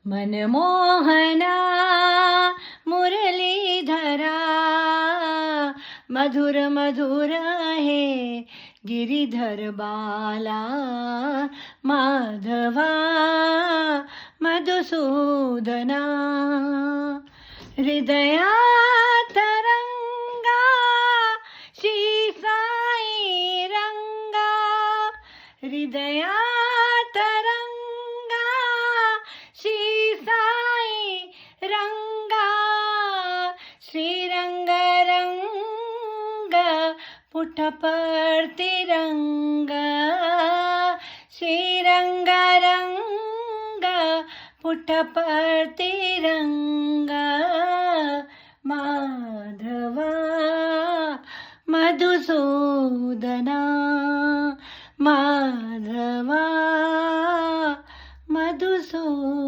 मनमोहना मुरलीधरा मधुर मधुर हे गिरीधर बाला माधवा मधुसूदना हृदयात रंगा श्री साई रंगा हृदयात रंगा श्री साई रंगा श्रीरंग रंग पुटपर्ती रंग श्रीरंग रंग पुटपर्ती रंग माधवा मधुसूदना माधवा मधुसूदना